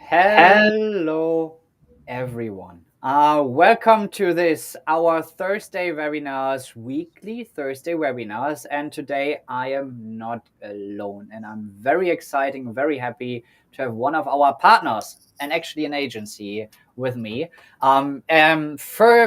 Hello, everyone. Welcome to this our Thursday webinars, weekly Thursday webinars, and today I am not alone, and I'm very exciting, very happy to have one of our partners and actually an agency with me.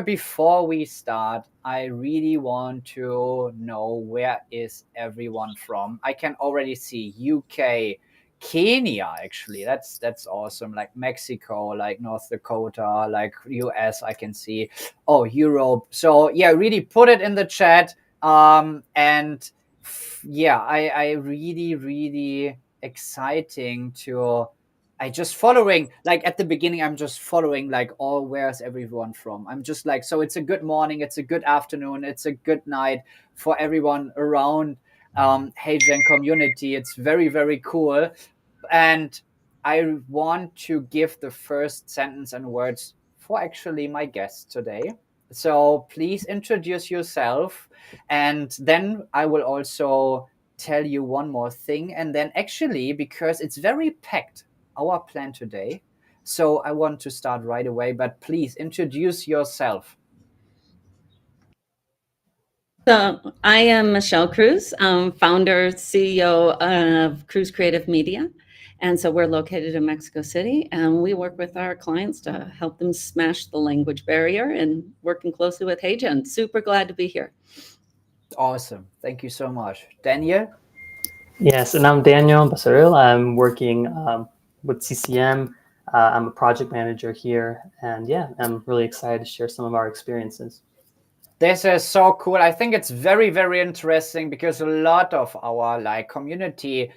Before we start, I really want to know where is everyone from. I can already see UK. Kenya, actually, that's awesome. Like Mexico, like North Dakota, like US, I can see. Oh, Europe. So yeah, really put it in the chat. And yeah, I really exciting to. I just following, like at the beginning, I'm just following like, oh, where's everyone from? I'm just like, so it's a good morning, it's a good afternoon, it's a good night for everyone around HeyGen community. It's very cool. And I want to give the first sentence and words for actually my guest today. So please introduce yourself, and then I will also tell you one more thing. And then, actually, because it's very packed, our plan today. So I want to start right away, but please introduce yourself. So I am Michelle Cruz, founder, CEO of Cruz Creative Media. And so we're located in Mexico City, and we work with our clients to help them smash the language barrier and working closely with HeyGen. Super glad to be here. Awesome. Thank you so much. Daniel? Yes, and I'm Daniel Basaril. I'm working with CCM. I'm a project manager here, and yeah, I'm really excited to share some of our experiences. This is so cool. I think it's very interesting because a lot of our like community,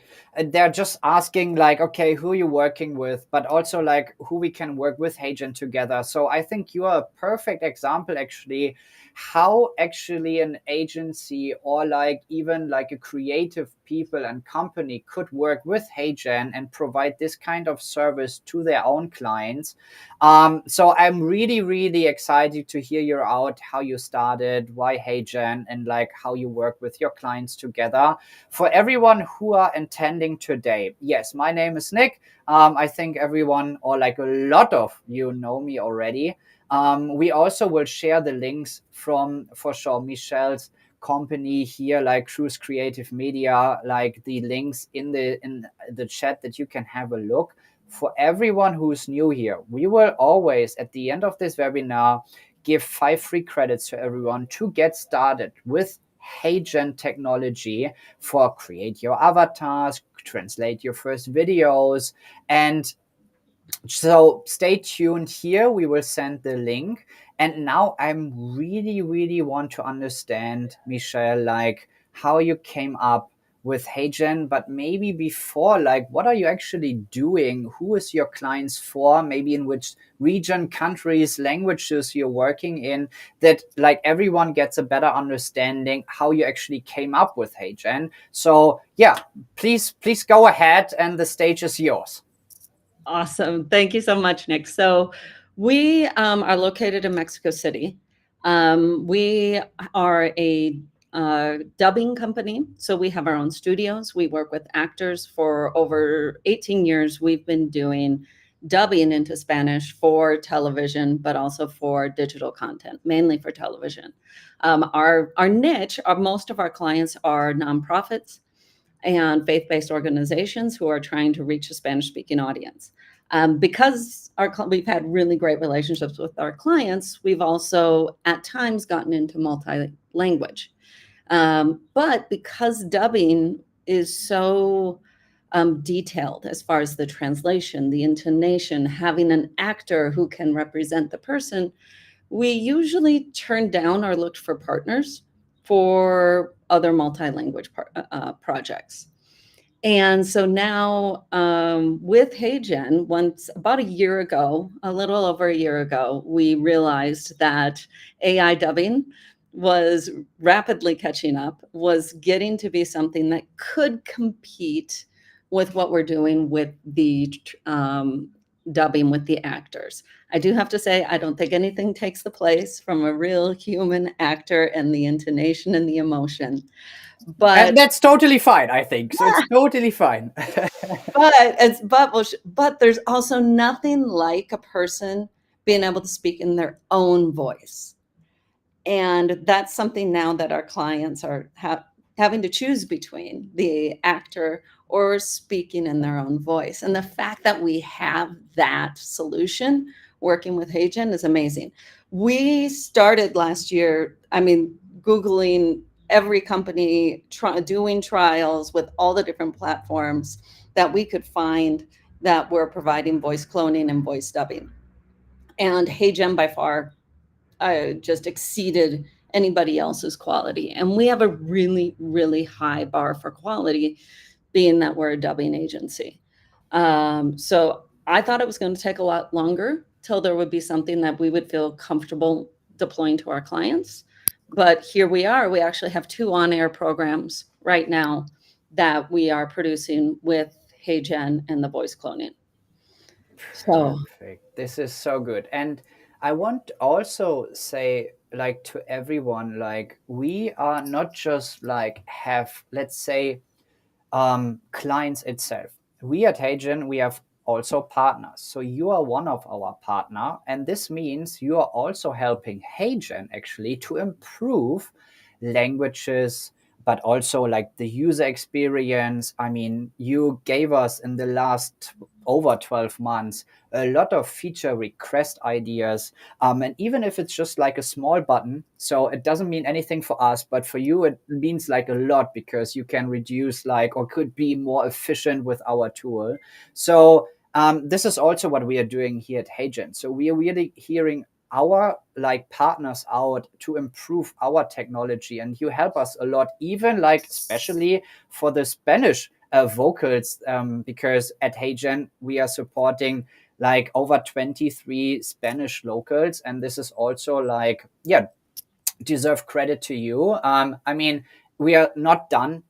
they're just asking like, okay, who you working with, but also like who we can work with HeyGen together. So I think you are a perfect example actually how actually an agency or like even like a creative people and company could work with HeyGen and provide this kind of service to their own clients. So I'm really excited to hear you out, how you started, why HeyGen, and like how you work with your clients together. For everyone who are attending today, yes, my name is Nick. I think everyone or like a lot of you know me already. We also will share the links from, for sure, Michelle's company here, like Cruise Creative Media, like the links in the chat that you can have a look. For everyone who's new here, we will always, at the end of this webinar, give 5 free credits to everyone to get started with HeyGen technology for create your avatars, translate your first videos, and so stay tuned here. We will send the link. And now I'm really want to understand, Michelle, like how you came up with HeyGen, but maybe before, like what are you actually doing? Who is your clients for? Maybe in which region, countries, languages you're working in, that like everyone gets a better understanding how you actually came up with HeyGen. So yeah, please go ahead, and the stage is yours. Awesome. Thank you so much, Nick. So we are located in Mexico City. We are a dubbing company. So we have our own studios. We work with actors for over 18 years. We've been doing dubbing into Spanish for television, but also for digital content, mainly for television. Our niche, most of our clients are nonprofits and faith-based organizations who are trying to reach a Spanish-speaking audience. Because we've had really great relationships with our clients, we've also at times gotten into multi-language. But because dubbing is so detailed as far as the translation, the intonation, having an actor who can represent the person, we usually turn down or looked for partners for other multi-language projects. And so now with HeyGen, once about a year ago, a little over a year ago, we realized that AI dubbing was rapidly catching up, was getting to be something that could compete with what we're doing with the dubbing with the actors. I do have to say, I don't think anything takes the place from a real human actor and the intonation and the emotion. But And that's totally fine, I think. So it's totally fine. but there's also nothing like a person being able to speak in their own voice. And that's something now that our clients are having to choose between the actor or speaking in their own voice. And the fact that we have that solution working with HeyGen is amazing. We started last year, Googling every company doing trials with all the different platforms that we could find that were providing voice cloning and voice dubbing. And HeyGen by far just exceeded anybody else's quality. And we have a really, really high bar for quality, being that we're a dubbing agency. So I thought it was going to take a lot longer till there would be something that we would feel comfortable deploying to our clients. But here we are. We actually have 2 on-air programs right now that we are producing with HeyGen and the voice cloning. So Perfect. This is so good. And I want to also say, like, to everyone, like, we are not just like have, let's say, clients itself. We at HeyGen, we have also partners. So you are one of our partner, and this means you are also helping HeyGen actually to improve languages, but also like the user experience. I mean, you gave us in the last over 12 months a lot of feature request ideas, and even if it's just like a small button, so it doesn't mean anything for us, but for you it means like a lot, because you can reduce like, or could be more efficient with our tool. So this is also what we are doing here at HeyGen. So we are really hearing our like partners out to improve our technology, and you help us a lot, even like especially for the Spanish vocals, because at HeyGen we are supporting like over 23 Spanish locals, and this is also like, yeah, deserve credit to you. I mean, we are not done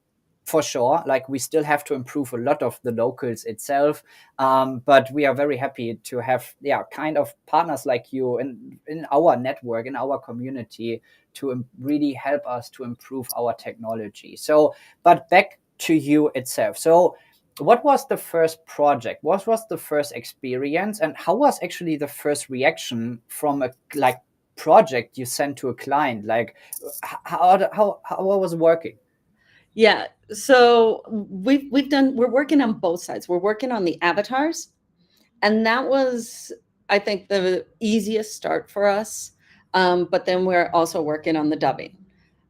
for sure. Like, we still have to improve a lot of the locals itself, but we are very happy to have, yeah, kind of partners like you in our network, in our community, to really help us to improve our technology. So, but back to you itself. So what was the first project? What was the first experience, and how was actually the first reaction from a like project you sent to a client? Like, how was it working? yeah, so we're working on both sides. We're working on the avatars, and that was, I think, the easiest start for us. But then we're also working on the dubbing.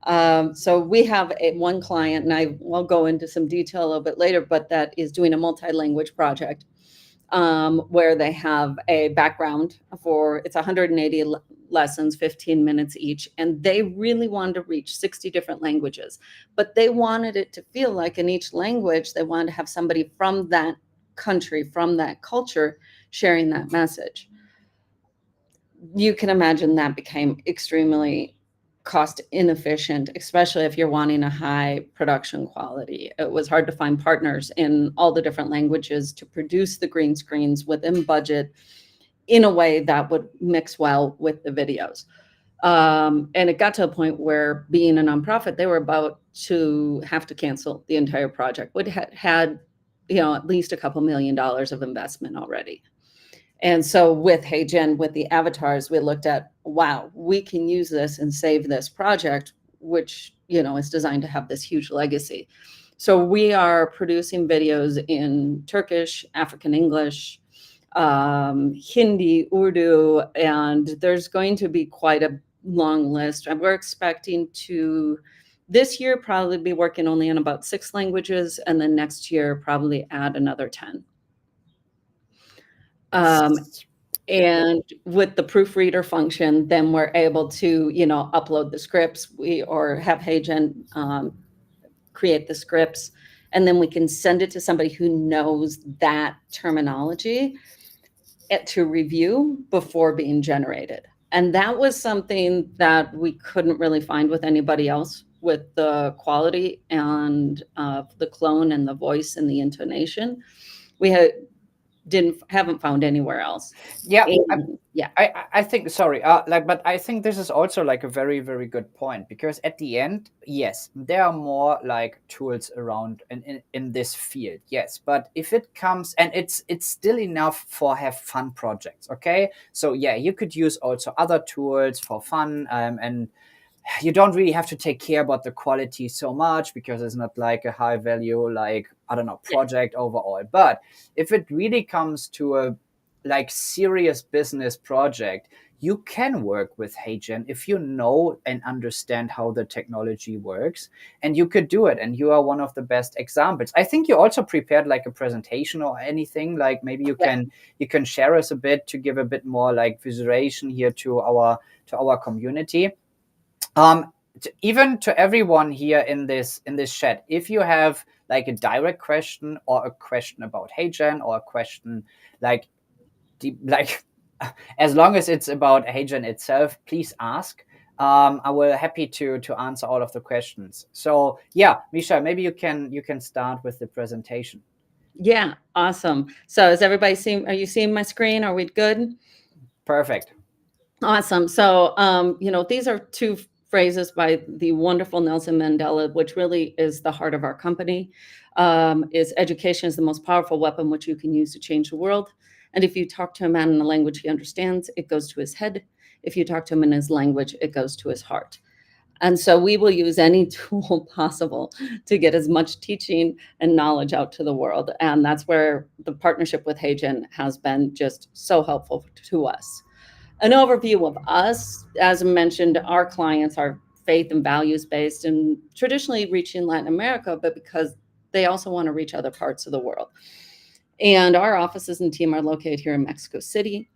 So we have one client, and I will go into some detail a little bit later, but that is doing a multi-language project, where they have a background for, it's 180 lessons, 15 minutes each, and they really wanted to reach 60 different languages, but they wanted it to feel like in each language, they wanted to have somebody from that country, from that culture, sharing that message. You can imagine that became extremely cost inefficient, especially if you're wanting a high production quality. It was hard to find partners in all the different languages to produce the green screens within budget in a way that would mix well with the videos. And it got to a point where, being a nonprofit, they were about to have to cancel the entire project. Would had at least a couple $1 million of investment already. And so with HeyGen, with the avatars, we looked at, wow, we can use this and save this project, which, is designed to have this huge legacy. So we are producing videos in Turkish, African English, Hindi, Urdu, and there's going to be quite a long list. And we're expecting to, this year, probably be working only in about 6 languages, and then next year probably add another 10. And with the proofreader function, then we're able to, upload the scripts, or have HeyGen create the scripts, and then we can send it to somebody who knows that terminology to review before being generated. And that was something that we couldn't really find with anybody else, with the quality and the clone and the voice and the intonation. We had haven't found anywhere else. Yeah, And, yeah. I think, sorry, but I think this is also like a very, very good point, because at the end, yes, there are more like tools around in this field, yes, but if it comes, and it's still enough for have fun projects, okay? So yeah, you could use also other tools for fun, and you don't really have to take care about the quality so much, because it's not like a high value, like, I don't know, project overall. But if it really comes to a like serious business project, you can work with HeyGen if you know and understand how the technology works, and you could do it, and you are one of the best examples. I think you also prepared like a presentation or anything, like maybe you can share us a bit to give a bit more like visualization here to our community. Even to everyone here in this chat, if you have like a direct question or a question about HeyGen, or a question like like as long as it's about HeyGen itself, please ask. I will happy to answer all of the questions. So yeah, Misha, maybe you can start with the presentation. Yeah, awesome. So is everybody seeing? Are you seeing my screen? Are we good? Perfect. Awesome. So, these are two phrases by the wonderful Nelson Mandela, which really is the heart of our company. Is education is the most powerful weapon which you can use to change the world. And if you talk to a man in a language he understands, it goes to his head. If you talk to him in his language, it goes to his heart. And so we will use any tool possible to get as much teaching and knowledge out to the world. And that's where the partnership with HeyGen has been just so helpful to us. An overview of us, as mentioned, our clients are faith and values based and traditionally reaching Latin America, but because they also want to reach other parts of the world. And our offices and team are located here in Mexico City.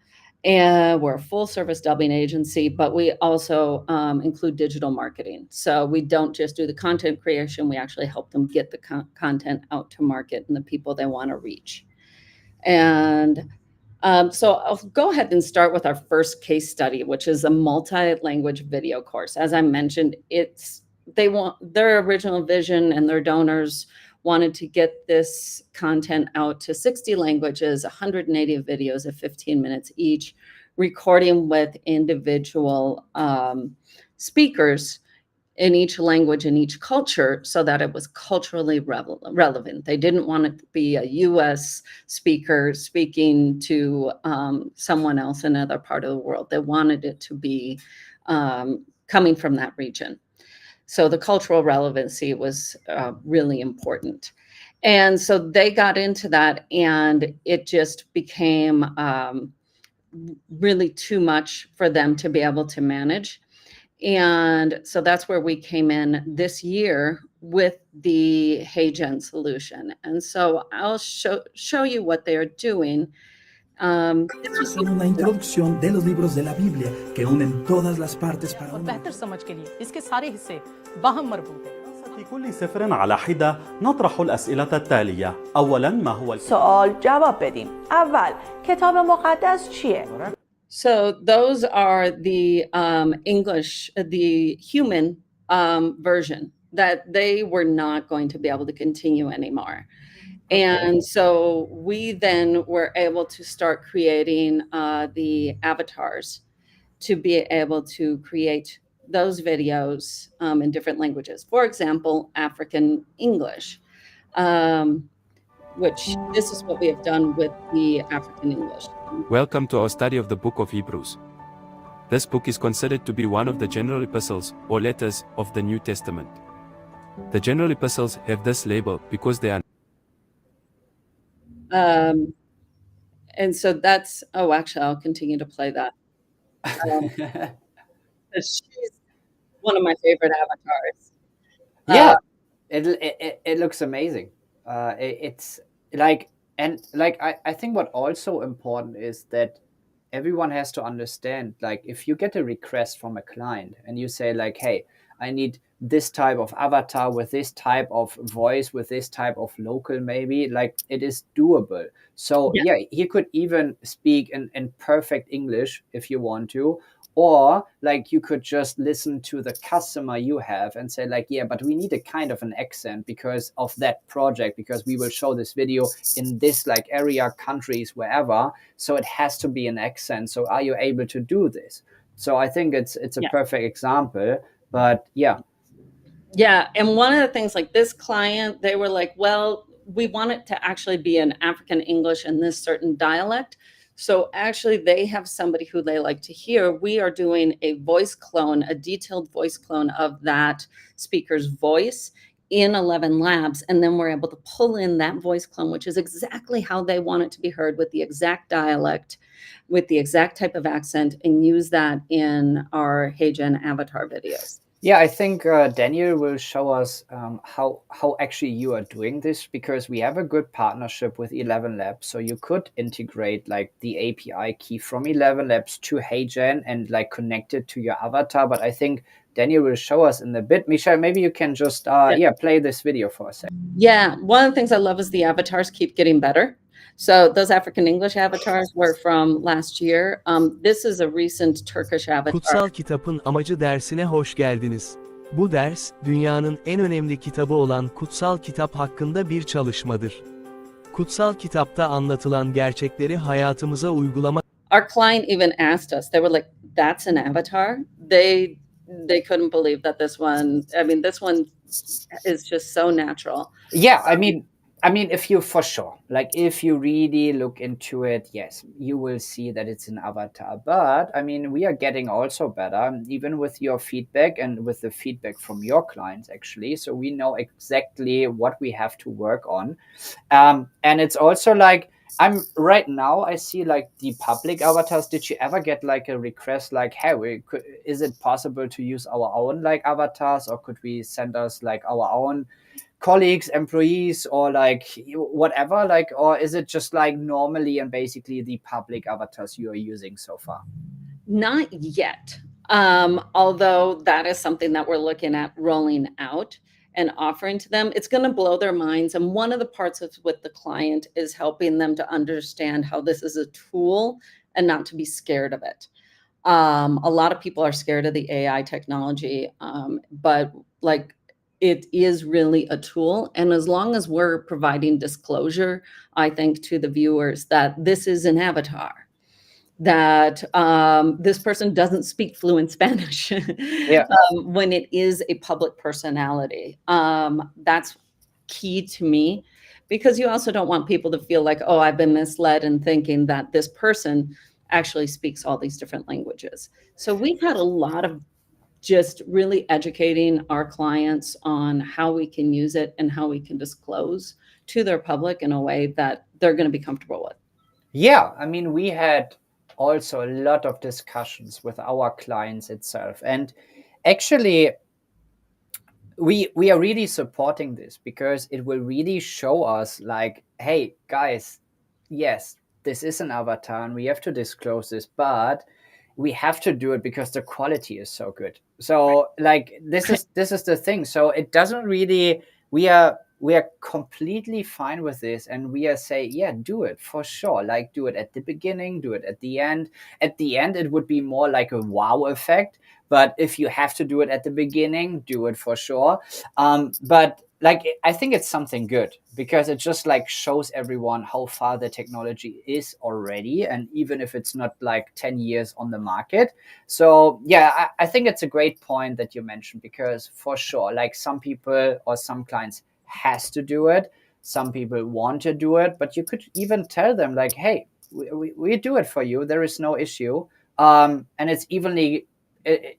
And we're a full service dubbing agency, but we also include digital marketing. So we don't just do the content creation, we actually help them get the content out to market and the people they want to reach. And so I'll go ahead and start with our first case study, which is a multi-language video course. As I mentioned, their original vision and their donors wanted to get this content out to 60 languages, 180 videos of 15 minutes each, recording with individual speakers in each language, in each culture, so that it was culturally relevant. They didn't want it to be a US speaker speaking to someone else in another part of the world. They wanted it to be coming from that region. So the cultural relevancy was really important. And so they got into that, and it just became really too much for them to be able to manage. And so that's where we came in this year with the HeyGen solution. And so I'll show you what they are doing. Son una introducción de los libros de la Biblia que unen todas las partes para और बेहतर समझ के लिए इसके सारे हिस्से बाहम मरबूत हैं. في كل سفر على حدة نطرح الأسئلة التالية. أولاً ما هو سوال جواب بدیم. اول کتاب مقدس چیه؟ So those are the English, the human version that they were not going to be able to continue anymore. And so we then were able to start creating the avatars to be able to create those videos in different languages. For example, African English, which this is what we have done with the African English. Welcome to our study of the book of Hebrews. This book is considered to be one of the general epistles or letters of the New Testament. The general epistles have this label because they are. And so that's, actually, I'll continue to play that. She's one of my favorite avatars. Yeah, it looks amazing. It's like, and like I think what also important is that everyone has to understand, like, if you get a request from a client and you say like, hey, I need this type of avatar with this type of voice, with this type of local, maybe, like, it is doable. So yeah, he could even speak in perfect English if you want to, or like you could just listen to the customer you have and say like, yeah, but we need a kind of an accent because of that project, because we will show this video in this like area, countries, wherever, so it has to be an accent. So are you able to do this? So I think it's a perfect example. But yeah. Yeah. And one of the things, like this client, they were like, well, we want it to actually be an African English in this certain dialect. So actually they have somebody who they like to hear. We are doing a voice clone, a detailed voice clone of that speaker's voice in 11 labs. And then we're able to pull in that voice clone, which is exactly how they want it to be heard, with the exact dialect, with the exact type of accent, and use that in our HeyGen avatar videos. Yeah, I think Daniel will show us how actually you are doing this, because we have a good partnership with 11 Labs. So you could integrate like the API key from 11 Labs to HeyGen and like connect it to your avatar. But I think Daniel will show us in a bit. Michelle, maybe you can just play this video for a second. Yeah, one of the things I love is the avatars keep getting better. So those African English avatars were from last year. This is a recent Turkish avatar. Kutsal Kitap'ın Amacı dersine hoş geldiniz. Bu ders, dünyanın en önemli kitabı olan Kutsal Kitap hakkında bir çalışmadır. Kutsal Kitapta anlatılan gerçekleri hayatımıza uygulamak. Our client even asked us, they were like, that's an avatar? They couldn't believe that this one is just so natural. Yeah, I mean, if you really look into it, yes, you will see that it's an avatar. But I mean, we are getting also better, even with your feedback and with the feedback from your clients, actually. So we know exactly what we have to work on. And it's also like, right now, I see like the public avatars. Did you ever get like a request like, hey, is it possible to use our own like avatars, or could we send us like our own colleagues, employees, or like whatever, like, or is it just like normally and basically the public avatars you are using so far? Not yet. Although that is something that we're looking at rolling out and offering to them. It's going to blow their minds. And one of the parts of with the client is helping them to understand how this is a tool and not to be scared of it. A lot of people are scared of the AI technology, but like, it is really a tool. And as long as we're providing disclosure, I think, to the viewers that this is an avatar, that this person doesn't speak fluent Spanish, when it is a public personality, that's key to me, because you also don't want people to feel like, oh, I've been misled in thinking that this person actually speaks all these different languages. So we've had a lot of just really educating our clients on how we can use it and how we can disclose to their public in a way that they're going to be comfortable with. Yeah, I mean, we had also a lot of discussions with our clients itself. And actually, we are really supporting this, because it will really show us like, hey, guys, yes, this is an avatar and we have to disclose this, but we have to do it because the quality is so good. So like, this is the thing. So it doesn't really, we are completely fine with this, and we are saying, yeah, do it for sure. Like, do it at the beginning, do it at the end. At the end, it would be more like a wow effect. But if you have to do it at the beginning, do it for sure. But like, I think it's something good, because it just like shows everyone how far the technology is already, and even if it's not like 10 years on the market. So yeah, I think it's a great point that you mentioned, because for sure, like, some people or some clients has to do it, some people want to do it, but you could even tell them like, hey, we do it for you, there is no issue. And it's evenly, it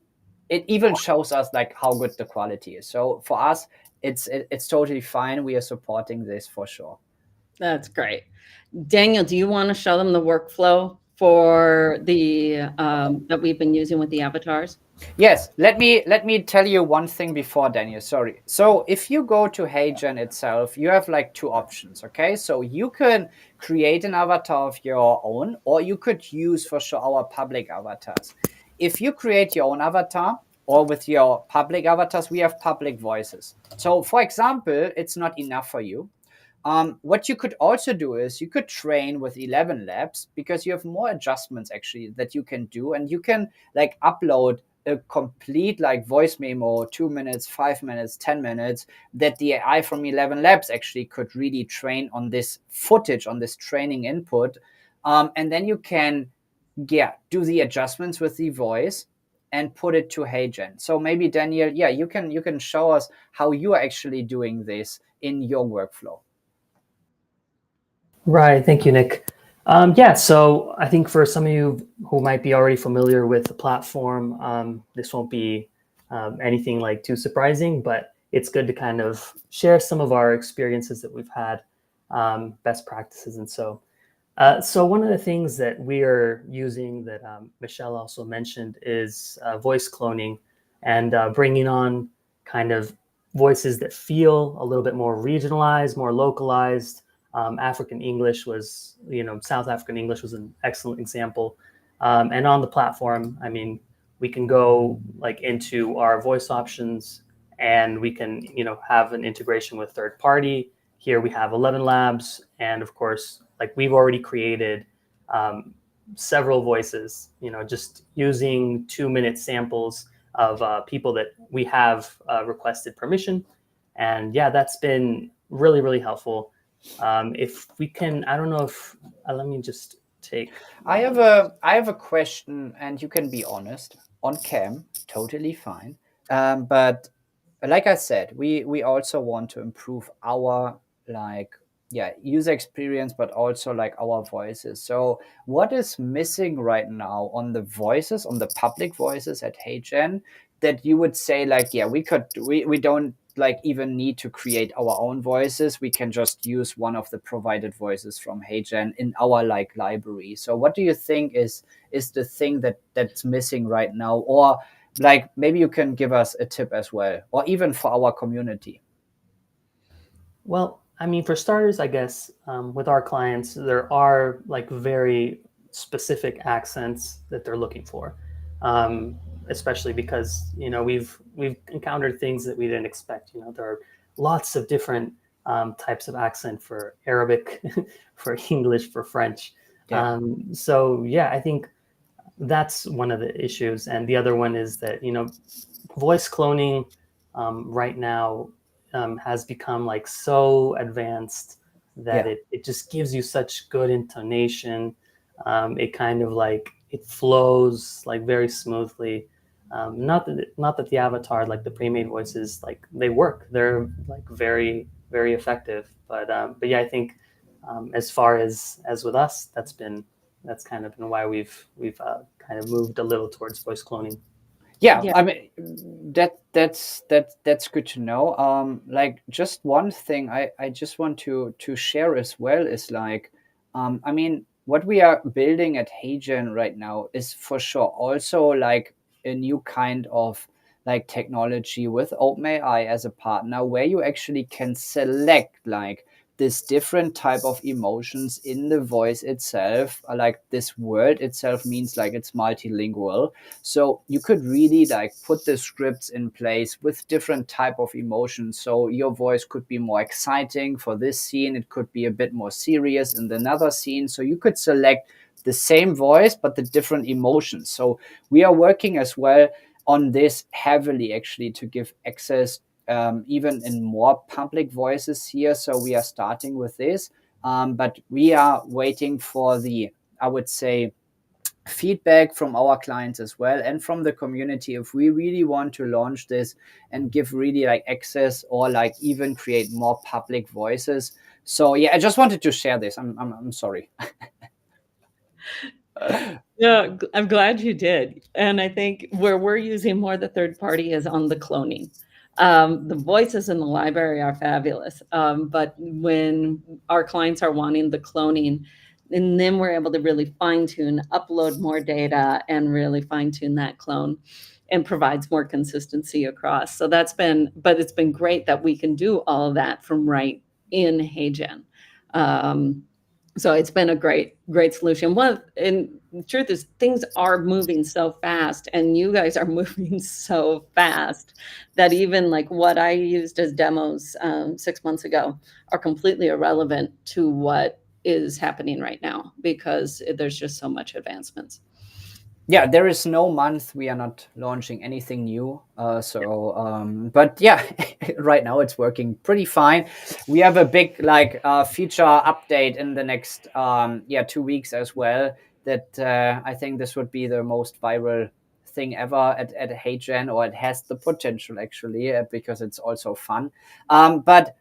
even shows us like how good the quality is. So for us, it's totally fine. We are supporting this for sure. That's great. Daniel, do you want to show them the workflow for the that we've been using with the avatars? Yes, let me tell you one thing before, Daniel. Sorry. So if you go to HeyGen itself, you have like two options. Okay, so you can create an avatar of your own, or you could use for sure our public avatars. If you create your own avatar, or with your public avatars, we have public voices. So for example, it's not enough for you. What you could also do is you could train with 11 labs, because you have more adjustments actually that you can do, and you can like upload a complete like voice memo, 2 minutes, 5 minutes, 10 minutes, that the AI from 11 labs actually could really train on this footage, on this training input. And then you can do the adjustments with the voice and put it to HeyGen. So maybe Daniel, you can show us how you are actually doing this in your workflow. Right. Thank you, Nick. Yeah, so I think for some of you who might be already familiar with the platform, this won't be anything like too surprising, but it's good to kind of share some of our experiences that we've had, best practices. And so one of the things that we are using that Michelle also mentioned is voice cloning, and bringing on kind of voices that feel a little bit more regionalized, more localized. African English was, South African English was an excellent example. And on the platform, I mean, we can go like into our voice options, and we can, have an integration with third party. Here we have 11 labs, and of course, like we've already created several voices, just using 2-minute samples of people that we have requested permission. And yeah, that's been really, really helpful. If we can, I don't know if, let me just take. I have a question, and you can be honest on cam, totally fine. But like I said, we also want to improve our user experience, but also like our voices. So what is missing right now on the voices, on the public voices at HeyGen, that you would say like, we don't like even need to create our own voices. We can just use one of the provided voices from HeyGen in our like library. So what do you think is the thing that's missing right now? Or like maybe you can give us a tip as well, or even for our community. Well, I mean, for starters, I guess with our clients, there are like very specific accents that they're looking for, especially because we've encountered things that we didn't expect. There are lots of different types of accent for Arabic, for English, for French. Yeah. So yeah, I think that's one of the issues, and the other one is that voice cloning right now has become like so advanced that it just gives you such good intonation. It kind of like it flows like very smoothly. Not that the avatar, like the pre-made voices, like they work. They're like very, very effective. But yeah, I think as far as with us, that's kind of been why we've kind of moved a little towards voice cloning. Yeah, I mean that's good to know. Like just one thing I just want to share as well is like, I mean, what we are building at HeyGen right now is for sure also like a new kind of like technology with OpenAI as a partner, where you actually can select like this different type of emotions in the voice itself. Like this word itself means like it's multilingual. So you could really like put the scripts in place with different type of emotions. So your voice could be more exciting for this scene. It could be a bit more serious in another scene. So you could select the same voice, but the different emotions. So we are working as well on this heavily actually to give access even in more public voices here. So we are starting with this, but we are waiting for the, I would say, feedback from our clients as well and from the community if we really want to launch this and give really like access or like even create more public voices. So yeah, I just wanted to share this. I'm sorry. Yeah, I'm glad you did. And I think where we're using more the third party is on the cloning. The voices in the library are fabulous. But when our clients are wanting the cloning, and then we're able to really fine tune, upload more data and really fine tune that clone, and provides more consistency across. So it's been great that we can do all of that from right in HeyGen. So it's been a great solution. And the truth is, things are moving so fast, and you guys are moving so fast that even like what I used as demos 6 months ago are completely irrelevant to what is happening right now, because there's just so much advancements. Yeah, there is no month we are not launching anything new. But yeah, right now it's working pretty fine. We have a big feature update in the next 2 weeks as well. That I think this would be the most viral thing ever at HeyGen, or it has the potential actually, because it's also fun. But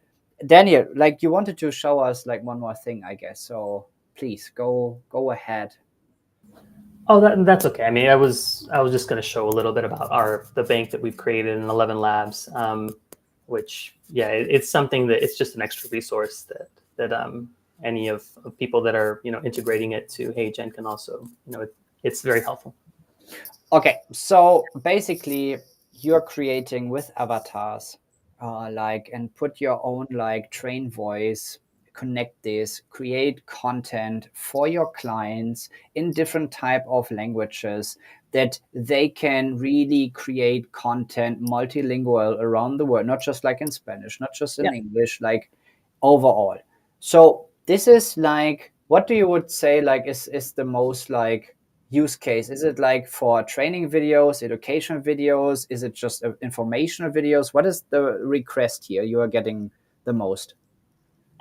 Daniel, like, you wanted to show us like one more thing, I guess. So please go ahead. Oh, that's okay. I mean, I was just going to show a little bit about the bank that we've created in 11 Labs, which it's something that it's just an extra resource that any of people that are integrating it to HeyGen can also it's very helpful. Okay, so basically you're creating with avatars, and put your own train voice, connect this, create content for your clients in different type of languages, that they can really create content multilingual around the world, not just like in Spanish, not just in English, like overall. So this is like, what do you would say is the most use case? Is it like for training videos, education videos? Is it just informational videos? What is the request here you are getting the most?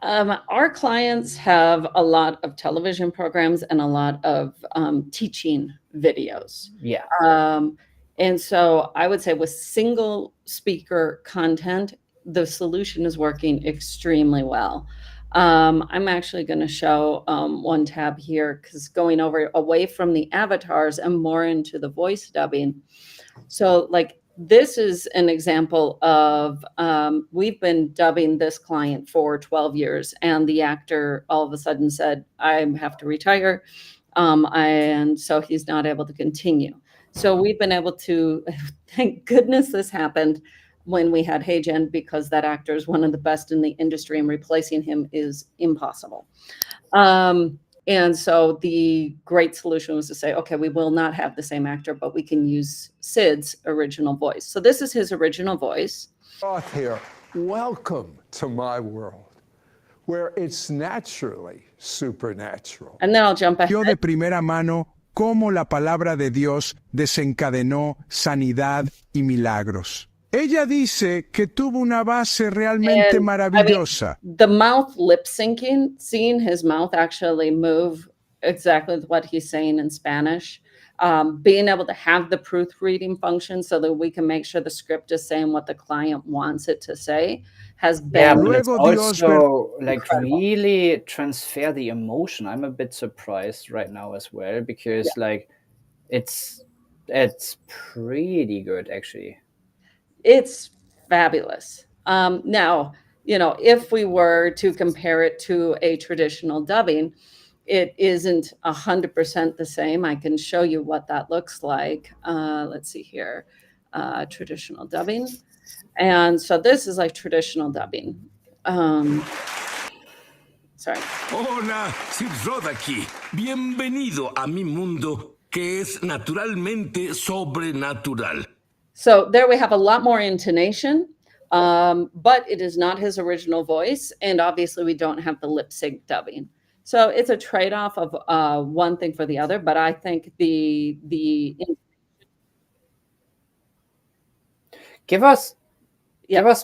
Our clients have a lot of television programs and a lot of teaching videos. Yeah. And so I would say with single speaker content, the solution is working extremely well. I'm actually going to show one tab here, because going away from the avatars and more into the voice dubbing. So like, this is an example of we've been dubbing this client for 12 years, and the actor all of a sudden said, I have to retire. And so he's not able to continue. So we've been able to, thank goodness this happened when we had HeyGen, because that actor is one of the best in the industry, and replacing him is impossible. And so the great solution was to say, okay, we will not have the same actor, but we can use Sid's original voice. So this is his original voice. Here, welcome to my world, where it's naturally supernatural. And then I'll jump ahead. Yo de primera mano cómo la palabra de Dios desencadenó sanidad y milagros. Ella dice que tuvo una base realmente maravillosa. I mean, the mouth lip syncing, seeing his mouth actually move exactly what he's saying in Spanish, being able to have the proofreading function so that we can make sure the script is saying what the client wants it to say, has been but it's also incredible. Really transfer the emotion. I'm a bit surprised right now as well, because it's pretty good actually. It's fabulous. Now, if we were to compare it to a traditional dubbing, it isn't 100% the same. I can show you what that looks like. Let's see here, traditional dubbing. And so this is like traditional dubbing. Sorry. Hola, Sid Rod aquí. Bienvenido a mi mundo, que es naturalmente sobrenatural. So there we have a lot more intonation, but it is not his original voice. And obviously we don't have the lip sync dubbing. So it's a trade-off of one thing for the other. But I think give us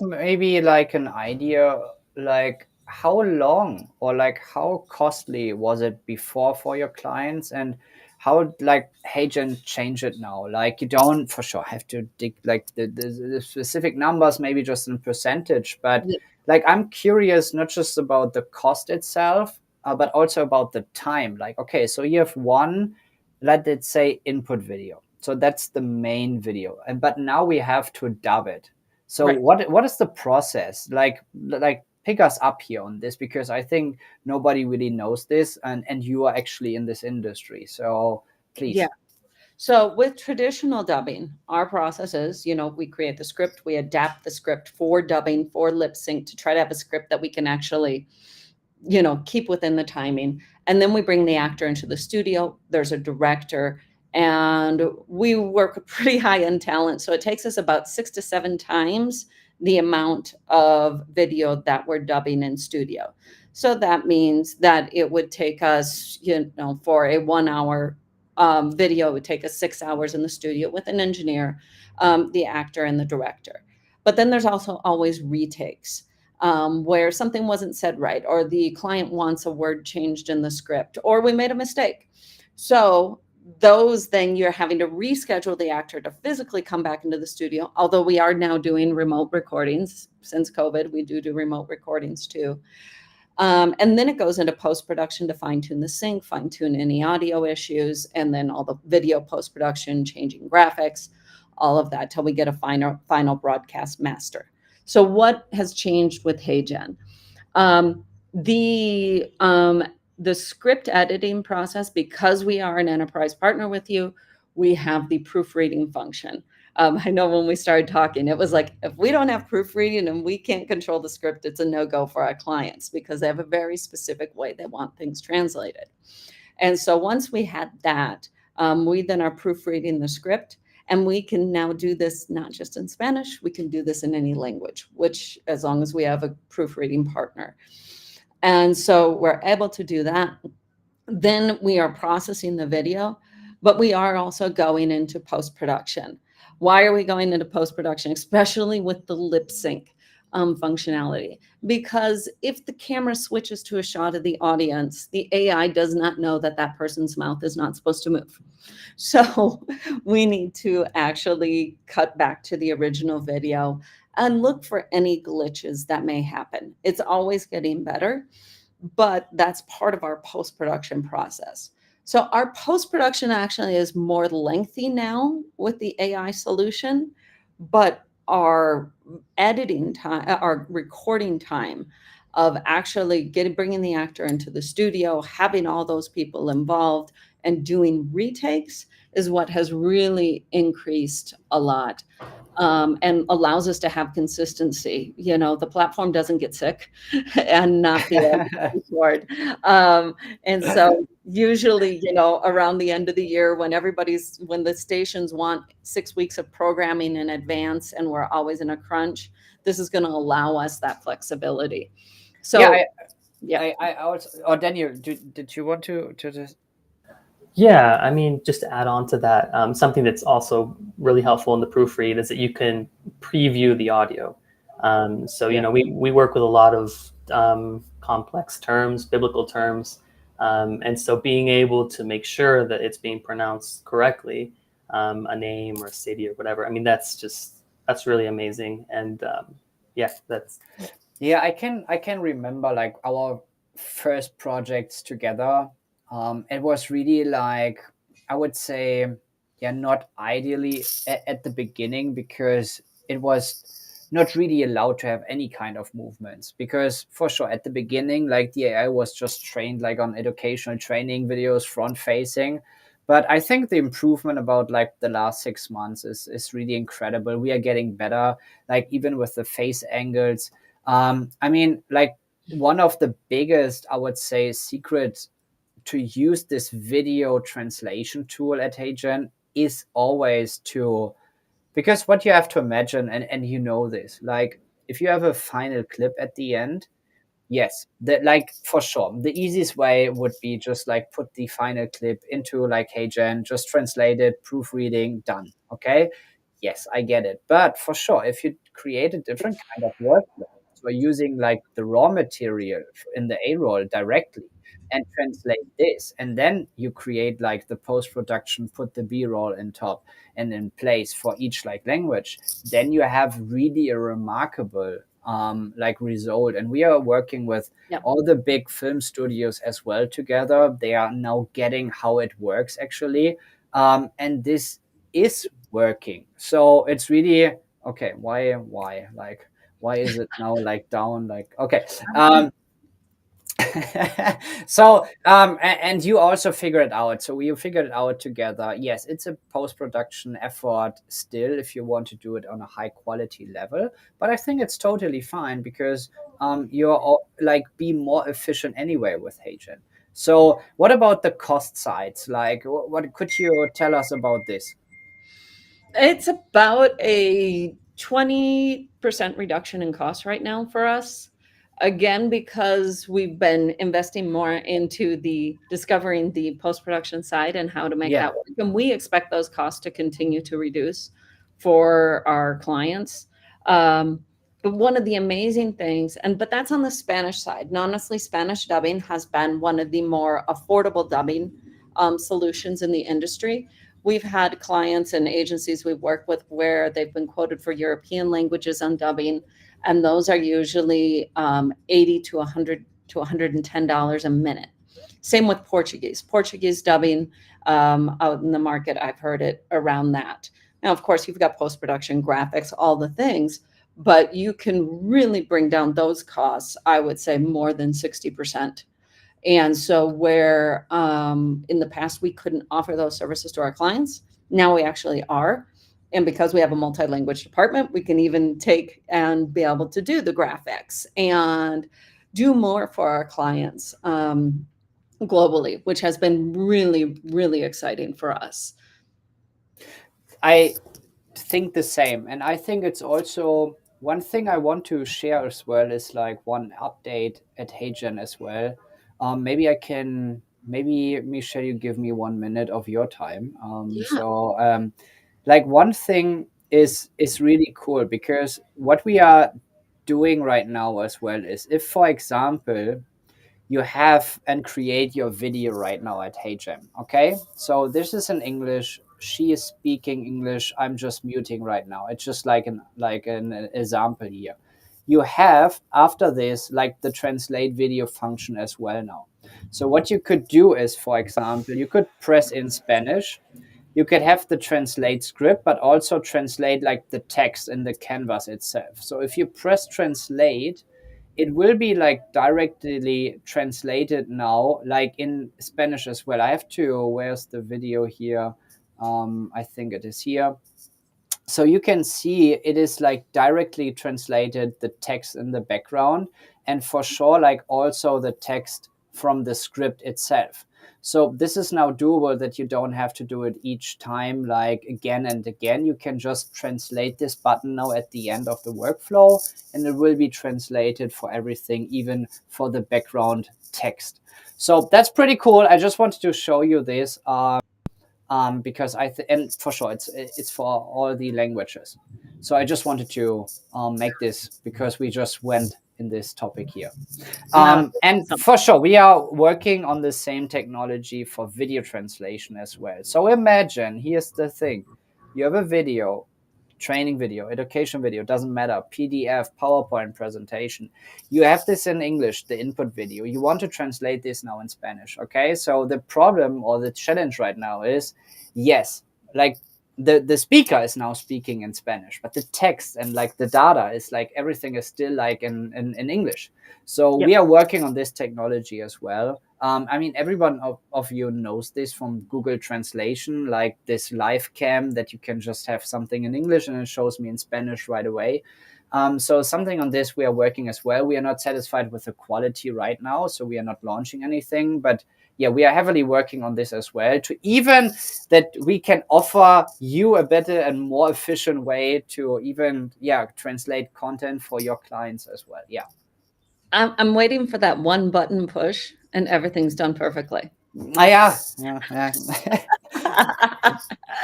maybe like an idea, like how long or like how costly was it before for your clients, and how HeyGen change it now? Like, you don't for sure have to dig like the specific numbers, maybe just in percentage, but like, I'm curious not just about the cost itself, but also about the time. Like, okay, so you have one, let's say, input video. So that's the main video. But now we have to dub it. So what is the process? Like pick us up here on this, because I think nobody really knows this, and you are actually in this industry. So please. Yeah. So with traditional dubbing, our process is, we create the script, we adapt the script for dubbing, for lip sync, to try to have a script that we can actually keep within the timing. And then we bring the actor into the studio. There's a director, and we work with pretty high-end talent. So it takes us about 6 to 7 times the amount of video that we're dubbing in studio. So that means that it would take us, for a 1-hour video, it would take us 6 hours in the studio with an engineer, the actor, and the director. But then there's also always retakes, where something wasn't said right, or the client wants a word changed in the script, or we made a mistake. So those, then you're having to reschedule the actor to physically come back into the studio, although we are now doing remote recordings. Since COVID, we do remote recordings too. And then it goes into post-production to fine-tune the sync, fine-tune any audio issues, and then all the video post-production, changing graphics, all of that till we get a final broadcast master. So what has changed with HeyGen? The script editing process, because we are an enterprise partner with you, we have the proofreading function. I know when we started talking, it was like, if we don't have proofreading and we can't control the script, it's a no-go for our clients, because they have a very specific way they want things translated. And so once we had that, we then are proofreading the script, and we can now do this not just in Spanish, we can do this in any language, which, as long as we have a proofreading partner. And so we're able to do that. Then we are processing the video, but we are also going into post-production. Why are we going into post-production, especially with the lip sync functionality? Because if the camera switches to a shot of the audience, the AI does not know that that person's mouth is not supposed to move. So we need to actually cut back to the original video and look for any glitches that may happen. It's always getting better, but that's part of our post-production process. So our post-production actually is more lengthy now with the AI solution, but our editing time, our recording time of actually bringing the actor into the studio, having all those people involved and doing retakes is what has really increased a lot. And allows us to have consistency. The platform doesn't get sick and not be able to record. And so usually, around the end of the year, when the stations want 6 weeks of programming in advance and we're always in a crunch, this is going to allow us that flexibility. So I also, Daniel, did you want to just? Yeah, I mean, just to add on to that, something that's also really helpful in the proofread is that you can preview the audio. So, we work with a lot of complex terms, biblical terms. And so being able to make sure that it's being pronounced correctly, a name or a city or whatever, I mean, that's really amazing. And Yeah, I can remember like our first projects together. It was really like, I would say, not ideally at the beginning, because it was not really allowed to have any kind of movements, because for sure at the beginning, like the AI was just trained like on educational training videos, front facing. But I think the improvement about like the last 6 months is really incredible. We are getting better, like even with the face angles. I mean, like one of the biggest, I would say, secret to use this video translation tool at HeyGen is always because what you have to imagine, and this, like if you have a final clip at the end, yes, like for sure, the easiest way would be just like put the final clip into like HeyGen, just translate it, proofreading, done. Okay. Yes, I get it. But for sure, if you create a different kind of workflow, so using like the raw material in the A roll directly and translate this, and then you create like the post-production, put the B-roll in top and in place for each like language, then you have really a remarkable like result. And we are working with all the big film studios as well together. They are now getting how it works actually. And this is working. So it's really okay. Why like why is it now like down? Like okay. So and you also figured it out, so we figured it out together. Yes, it's a post-production effort still if you want to do it on a high quality level, but I think it's totally fine because like be more efficient anyway with HeyGen. So what about the cost sides? Like what could you tell us about this? It's about a 20% reduction in cost right now for us. Again, because we've been investing more into the discovering the post-production side and how to make Yeah. that work. And we expect those costs to continue to reduce for our clients. But one of the amazing things, but that's on the Spanish side. And honestly, Spanish dubbing has been one of the more affordable dubbing solutions in the industry. We've had clients and agencies we've worked with where they've been quoted for European languages on dubbing, and those are usually 80 to 100 to $110 a minute. Same with Portuguese. Portuguese dubbing out in the market, I've heard it around that. Now, of course, you've got post-production, graphics, all the things, but you can really bring down those costs, I would say, more than 60%. And so where in the past we couldn't offer those services to our clients, now we actually are. And because we have a multi-language department, we can even take and be able to do the graphics and do more for our clients globally, which has been really, really exciting for us. I think the same, and I think it's also one thing I want to share as well is like one update at HeyGen as well. Maybe Michelle, you give me 1 minute of your time. Like one thing is really cool because what we are doing right now as well is if, for example, you have and create your video right now at HeyGen. Okay, so this is in English. She is speaking English. I'm just muting right now. It's just like an example here. You have after this like the translate video function as well now. So what you could do is, for example, you could press in Spanish. You could have the translate script, but also translate like the text in the canvas itself. So if you press translate, it will be like directly translated now, like in Spanish as well. I have to, where's the video here? I think it is here. So you can see it is like directly translated the text in the background, and for sure, like also the text from the script itself. So this is now doable that you don't have to do it each time, like again and again. You can just translate this button now at the end of the workflow, and it will be translated for everything, even for the background text. So that's pretty cool. I just wanted to show you this because and for sure it's for all the languages. So I just wanted to make this because we just went in this topic here. And for sure, we are working on the same technology for video translation as well. So imagine, here's the thing. You have a video, training video, education video, doesn't matter, PDF, PowerPoint presentation. You have this in English, the input video. You want to translate this now in Spanish, okay? So the problem or the challenge right now is, yes, like the speaker is now speaking in Spanish, but the text and like the data is like everything is still like in English. So we are working on this technology as well. I mean, everyone of you knows this from Google Translation, like this live cam that you can just have something in English and it shows me in Spanish right away. So something on this we are working as well. We are not satisfied with the quality right now, so we are not launching anything, but yeah, we are heavily working on this as well to even that we can offer you a better and more efficient way to even, translate content for your clients as well. Yeah. I'm waiting for that one button push and everything's done perfectly. Yeah.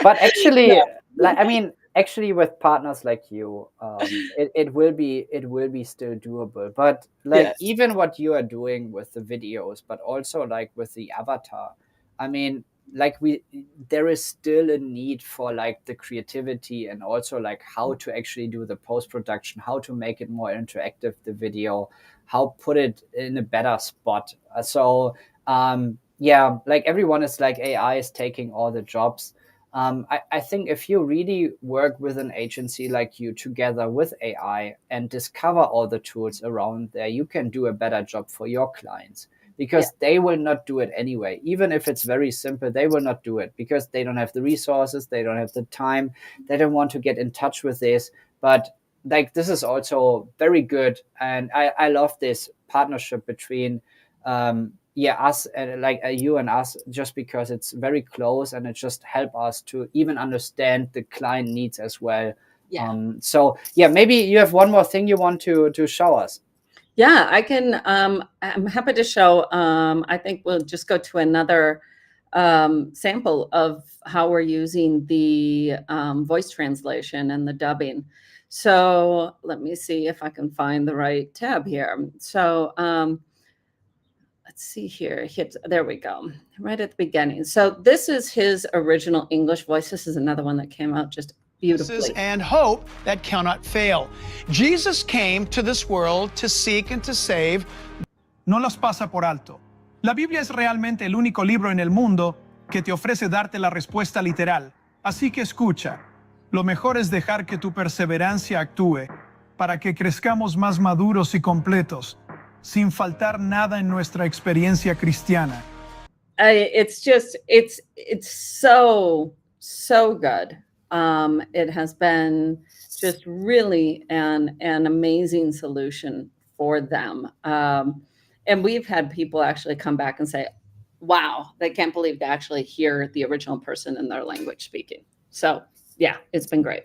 But actually, like, I mean, actually with partners like you, it will be still doable. But like even what you are doing with the videos, but also like with the avatar, I mean, like there is still a need for like the creativity and also like how to actually do the post-production, how to make it more interactive, the video, how put it in a better spot. So like everyone is like AI is taking all the jobs. I think if you really work with an agency like you together with AI and discover all the tools around there, you can do a better job for your clients, because they will not do it anyway. Even if it's very simple, they will not do it because they don't have the resources, they don't have the time, they don't want to get in touch with this. But like, this is also very good, and I love this partnership between us and like you and us, just because it's very close and it just help us to even understand the client needs as well. So maybe you have one more thing you want to show us. Yeah, I can. I'm happy to show. I think we'll just go to another sample of how we're using the voice translation and the dubbing. So let me see if I can find the right tab here. So let's see here. There we go. Right at the beginning. So this is his original English voice. This is another one that came out just beautifully. And hope that cannot fail. Jesus came to this world to seek and to save. No los pasa por alto. La Biblia es realmente el único libro en el mundo que te ofrece darte la respuesta literal. Así que escucha. Lo mejor es dejar que tu perseverancia actúe para que crezcamos más maduros y completos, sin faltar nada en nuestra experiencia cristiana. It's so good. It has been just really an amazing solution for them. And we've had people actually come back and say, wow, they can't believe to actually hear the original person in their language speaking. So yeah, it's been great.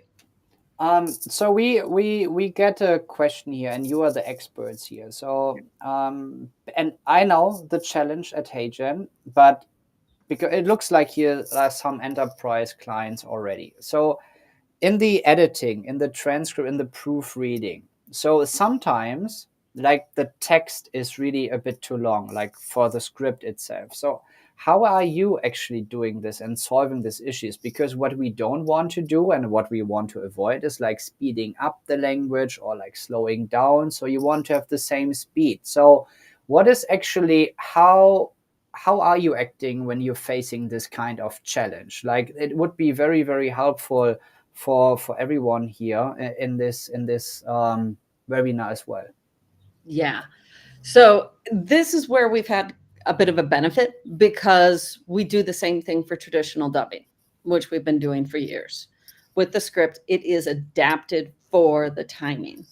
So we get a question here, and you are the experts here. So and I know the challenge at HeyGen, but because it looks like here are some enterprise clients already. So in the editing, in the transcript, in the proofreading, so sometimes like the text is really a bit too long, like for the script itself. So how are you actually doing this and solving these issues? Because what we don't want to do and what we want to avoid is like speeding up the language or like slowing down. So you want to have the same speed. So what is actually, how are you acting when you're facing this kind of challenge? Like, it would be very, very helpful for everyone here in this webinar as well. Yeah. So this is where we've had a bit of a benefit, because we do the same thing for traditional dubbing, which we've been doing for years. With the script, it is adapted for the timing.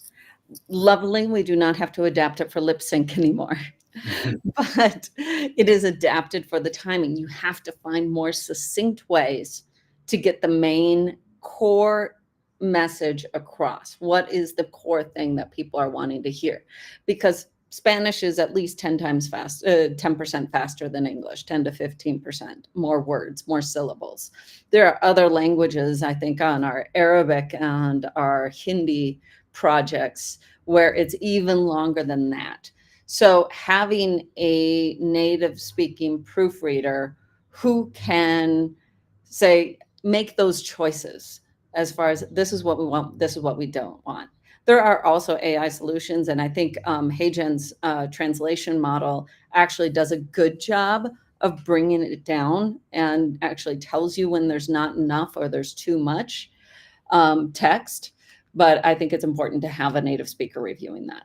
Lovely, we do not have to adapt it for lip sync anymore. But it is adapted for the timing. You have to find more succinct ways to get the main core message across. What is the core thing that people are wanting to hear? Because Spanish is at least 10% faster than English, 10 to 15%, more words, more syllables. There are other languages, I think, on our Arabic and our Hindi projects where it's even longer than that. So having a native speaking proofreader who can say, make those choices as far as this is what we want, this is what we don't want. There are also AI solutions, and I think HeyGen's translation model actually does a good job of bringing it down and actually tells you when there's not enough or there's too much text. But I think it's important to have a native speaker reviewing that.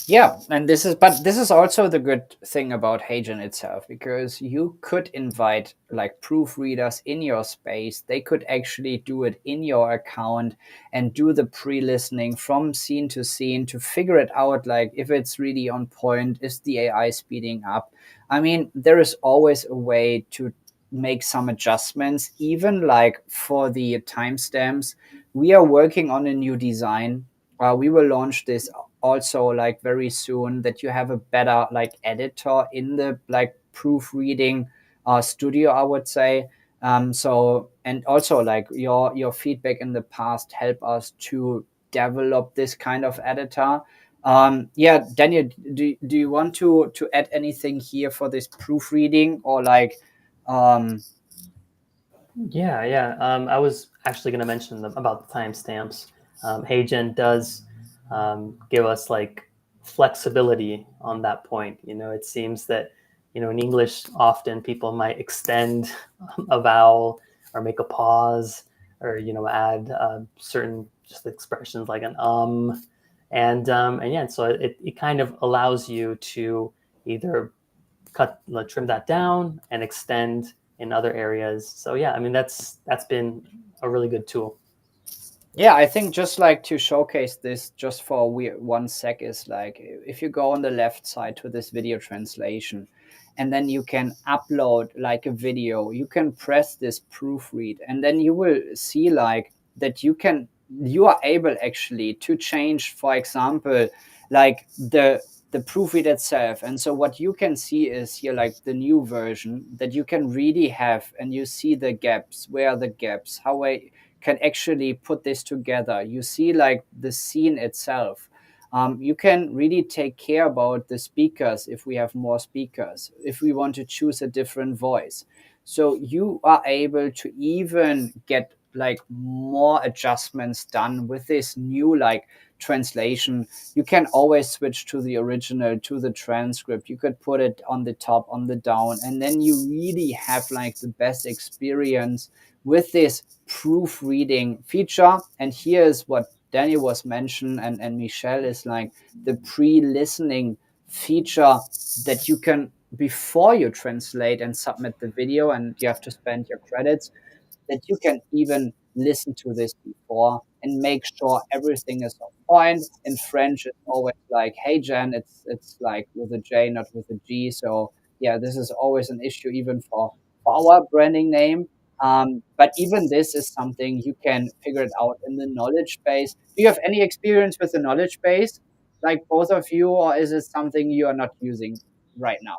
Yeah, and this is also the good thing about HeyGen itself, because you could invite like proofreaders in your space. They could actually do it in your account and do the pre-listening from scene to scene to figure it out, like if it's really on point, is the AI speeding up? I mean, there is always a way to make some adjustments, even like for the timestamps. We are working on a new design. We will launch this also like very soon, that you have a better like editor in the like proofreading studio, I would say. So, and also like your feedback in the past help us to develop this kind of editor. Yeah, Daniel, do you want to add anything here for this proofreading, or like Yeah. I was actually going to mention about the timestamps. HeyGen does give us like flexibility on that point. You know, it seems that, you know, in English, often people might extend a vowel or make a pause, or add certain just expressions like an and yeah, so it kind of allows you to either trim that down and extend in other areas. So yeah, I mean that's been a really good tool. Yeah, I think just like to showcase this just for 1 sec is like if you go on the left side to this video translation, and then you can upload like a video, you can press this proofread, and then you will see like that you are able actually to change, for example, like the proofread itself. And so what you can see is here like the new version that you can really have, and you see the gaps, where are the gaps, how I can actually put this together. You see like the scene itself. You can really take care about the speakers if we have more speakers, if we want to choose a different voice. So you are able to even get like more adjustments done with this new like translation. You can always switch to the original, to the transcript. You could put it on the top, on the down, and then you really have like the best experience with this proofreading feature. And here's what Daniel was mentioned, and Michelle, is like the pre-listening feature that you can, before you translate and submit the video and you have to spend your credits, that you can even listen to this before and make sure everything is on point. In French, it's always like HeyGen. It's like with a J, not with a G. So yeah, this is always an issue even for our branding name. But even this is something you can figure it out in the knowledge base. Do you have any experience with the knowledge base, like both of you, or is it something you are not using right now?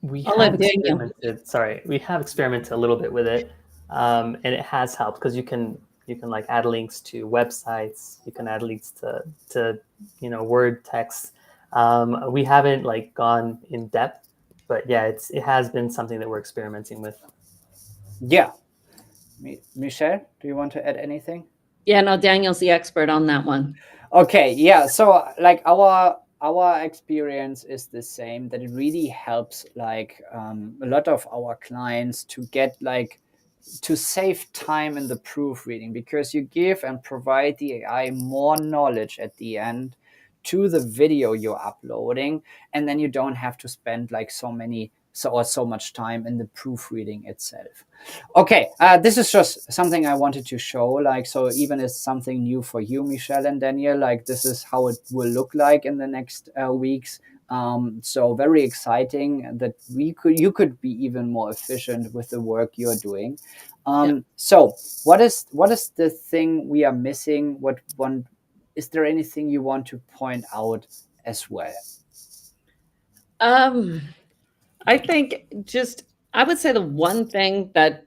We I'll have let Daniel. experimented. Sorry, we have experimented a little bit with it, and it has helped because you can like add links to websites. You can add links to Word text. We haven't like gone in depth, but yeah, it has been something that we're experimenting with. Yeah, Michelle, do you want to add anything? Yeah, no, Daniel's the expert on that one. Okay, yeah. So like our experience is the same, that it really helps like a lot of our clients to get like to save time in the proofreading, because you give and provide the AI more knowledge at the end to the video you're uploading, and then you don't have to spend like so much time in the proofreading itself. Okay, this is just something I wanted to show, like, so even it's something new for you, Michelle and Daniel, like this is how it will look like in the next weeks. So very exciting that you could be even more efficient with the work you're doing. So what is the thing we are missing? Is there anything you want to point out as well? I think I would say the one thing that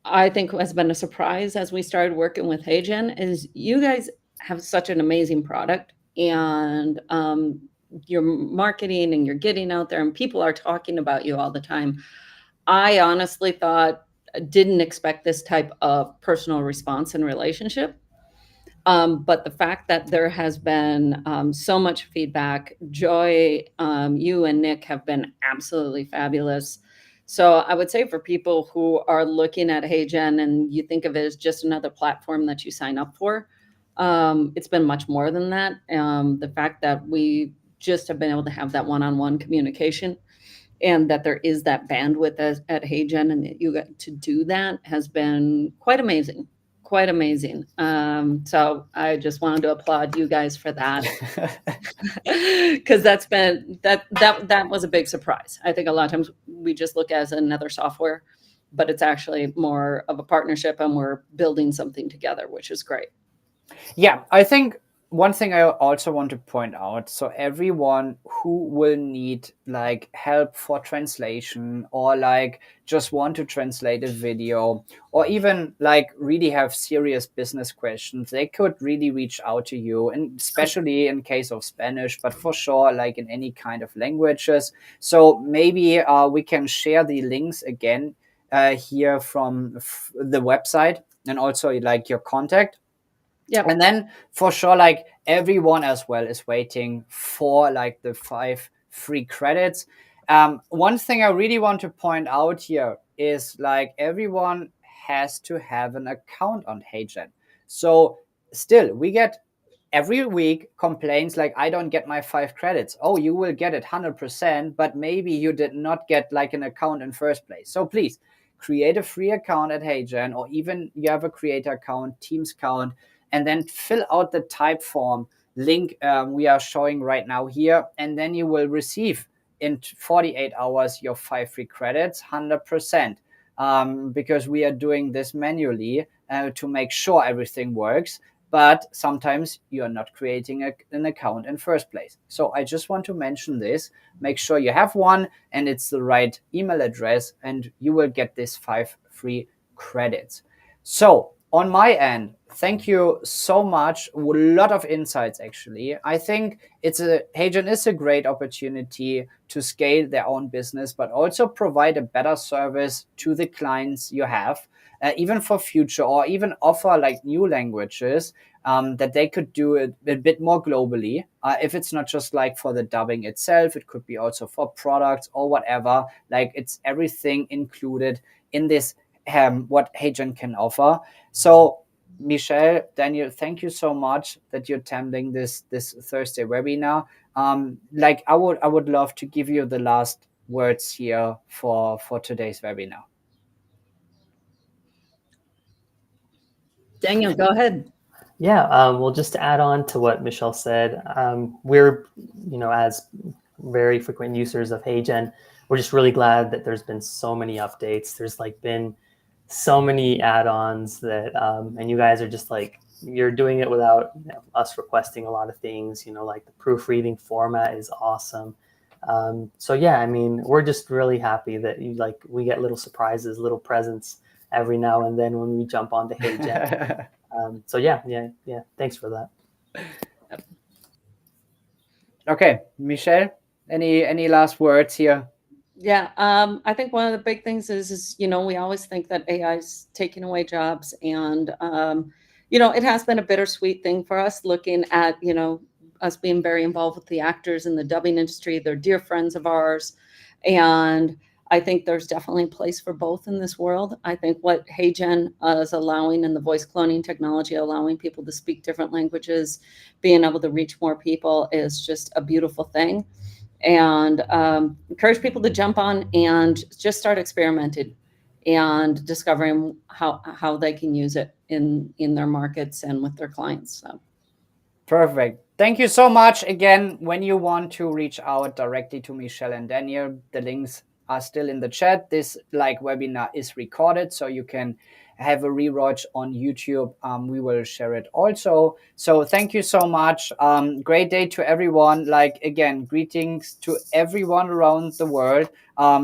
I think has been a surprise as we started working with HeyGen is you guys have such an amazing product, and your marketing, and you're getting out there and people are talking about you all the time. I honestly didn't expect this type of personal response and relationship. But the fact that there has been so much feedback, Joy, you and Nick have been absolutely fabulous. So I would say for people who are looking at HeyGen and you think of it as just another platform that you sign up for, it's been much more than that. The fact that we just have been able to have that one-on-one communication, and that there is that bandwidth at HeyGen, and that you get to do that has been quite amazing. Quite amazing. So I just wanted to applaud you guys for that, because that was a big surprise. I think a lot of times we just look as another software, but it's actually more of a partnership, and we're building something together, which is great. Yeah, I think one thing I also want to point out, so everyone who will need like help for translation, or like just want to translate a video, or even like really have serious business questions, they could really reach out to you, and especially in case of Spanish, but for sure like in any kind of languages. So maybe we can share the links again here from the website, and also like your contact. Yeah. And then for sure, like everyone as well is waiting for like the 5 free credits. one thing I really want to point out here is like everyone has to have an account on HeyGen. So still, we get every week complaints like, I don't get my 5 credits. Oh, you will get it 100%, but maybe you did not get like an account in first place. So please create a free account at HeyGen, or even you have a creator account, Teams account, and then fill out the type form link we are showing right now here. And then you will receive in 48 hours your 5 free credits 100%, because we are doing this manually to make sure everything works. But sometimes you're not creating an account in first place. So I just want to mention this. Make sure you have one and it's the right email address, and you will get this 5 free credits. So on my end, thank you so much. A lot of insights, actually. I think HeyGen is a great opportunity to scale their own business, but also provide a better service to the clients you have. Even for future, or even offer like new languages that they could do it a bit more globally. If it's not just like for the dubbing itself, it could be also for products or whatever. Like it's everything included in this, what HeyGen can offer. So Michelle, Daniel, thank you so much that you're attending this Thursday webinar. Like I would love to give you the last words here for today's webinar. Daniel, go ahead. Yeah, well, just to add on to what Michelle said, we're, as very frequent users of HeyGen, we're just really glad that there's been so many updates. There's like been so many add-ons that, and you guys are just like, you're doing it without us requesting a lot of things, like the proofreading format is awesome. So yeah, I mean, we're just really happy that we get little surprises, little presents every now and then when we jump onto HeyGen. So yeah. Thanks for that. Okay, Michelle, any last words here? Yeah, I think one of the big things is we always think that AI is taking away jobs, and it has been a bittersweet thing for us, looking at us being very involved with the actors in the dubbing industry. They're dear friends of ours, and I think there's definitely a place for both in this world. I think what HeyGen is allowing, in the voice cloning technology, allowing people to speak different languages, being able to reach more people, is just a beautiful thing. And encourage people to jump on and just start experimenting and discovering how they can use it in their markets and with their clients. So. Perfect. Thank you so much. Again, when you want to reach out directly to Michelle and Daniel, the links are still in the chat. This webinar is recorded, so you can have a rewatch on YouTube. We will share it also. So thank you so much. Great day to everyone. Again, greetings to everyone around the world,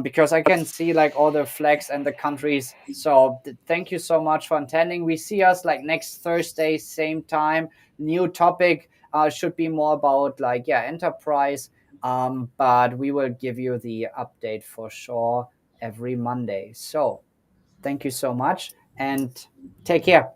because I can see all the flags and the countries. So thank you so much for attending. We see us next Thursday, same time. New topic should be more about enterprise. But we will give you the update for sure every Monday. So thank you so much and take care.